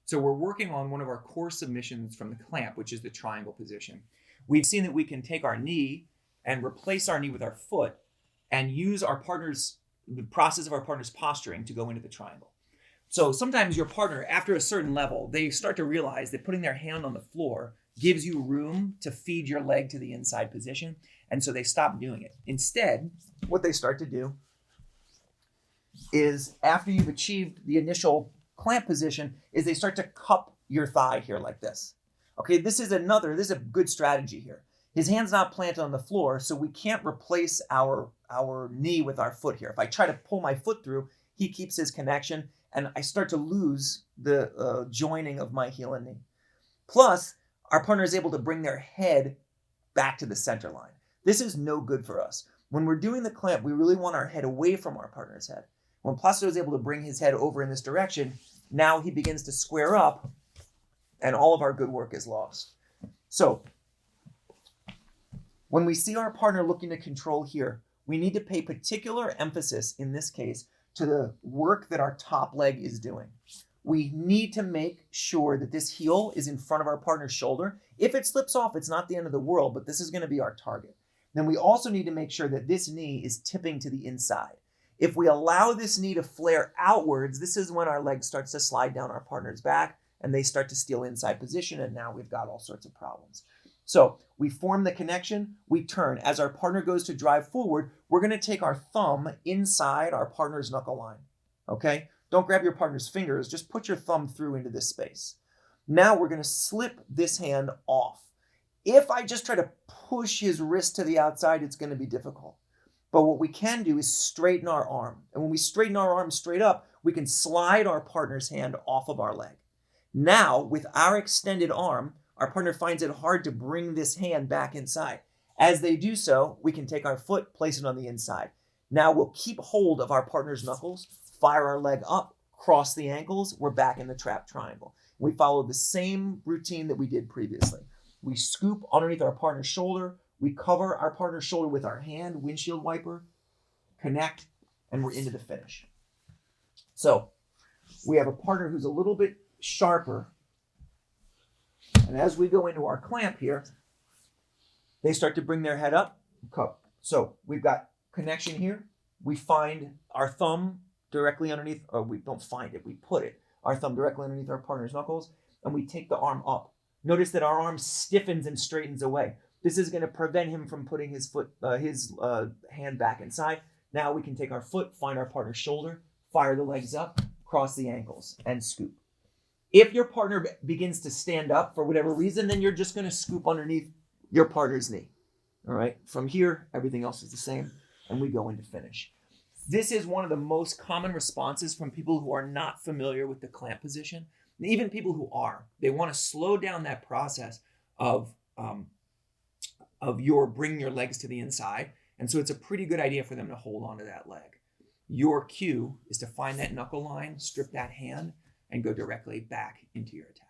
So we're working on one of our core submissions from the clamp, which is the triangle position. We've seen that we can take our knee and replace our knee with our foot and use the process of our partner's posturing to go into the triangle. So sometimes your partner, after a certain level, they start to realize that putting their hand on the floor gives you room to feed your leg to the inside position. And so they stop doing it. Instead, what they start to do is, after you've achieved the initial clamp position, is they start to cup your thigh here like this. Okay, this is a good strategy here. His hand's not planted on the floor, so we can't replace our knee with our foot here. If I try to pull my foot through, he keeps his connection, and I start to lose the joining of my heel and knee. Plus, our partner is able to bring their head back to the center line. This is no good for us. When we're doing the clamp, we really want our head away from our partner's head. When Placido is able to bring his head over in this direction, now he begins to square up, and all of our good work is lost. So, when we see our partner looking to control here, we need to pay particular emphasis, in this case, to the work that our top leg is doing. We need to make sure that this heel is in front of our partner's shoulder. If it slips off, it's not the end of the world, but this is going to be our target. Then we also need to make sure that this knee is tipping to the inside. If we allow this knee to flare outwards, this is when our leg starts to slide down our partner's back and they start to steal inside position, and now we've got all sorts of problems. So we form the connection, we turn. As our partner goes to drive forward, we're going to take our thumb inside our partner's knuckle line, okay? Don't grab your partner's fingers, just put your thumb through into this space. Now we're going to slip this hand off. If I just try to push his wrist to the outside, it's going to be difficult. But what we can do is straighten our arm. And when we straighten our arm straight up, we can slide our partner's hand off of our leg. Now, with our extended arm, our partner finds it hard to bring this hand back inside. As they do so, we can take our foot, place it on the inside. Now we'll keep hold of our partner's knuckles, fire our leg up, cross the ankles, we're back in the trap triangle. We follow the same routine that we did previously. We scoop underneath our partner's shoulder, we cover our partner's shoulder with our hand, windshield wiper, connect, and we're into the finish. So we have a partner who's a little bit sharper. And as we go into our clamp here, they start to bring their head up. So we've got connection here. We find our thumb directly underneath, or we don't find it, we put it, our thumb directly underneath our partner's knuckles, and we take the arm up. Notice that our arm stiffens and straightens away. This is going to prevent him from putting his hand back inside. Now we can take our foot, find our partner's shoulder, fire the legs up, cross the ankles, and scoop. If your partner begins to stand up for whatever reason, then you're just going to scoop underneath your partner's knee. All right. From here, everything else is the same, and we go into finish. This is one of the most common responses from people who are not familiar with the clamp position, and even people who are. They want to slow down that process of your bringing your legs to the inside, and so it's a pretty good idea for them to hold on to that leg. Your cue is to find that knuckle line, strip that hand, and go directly back into your attack.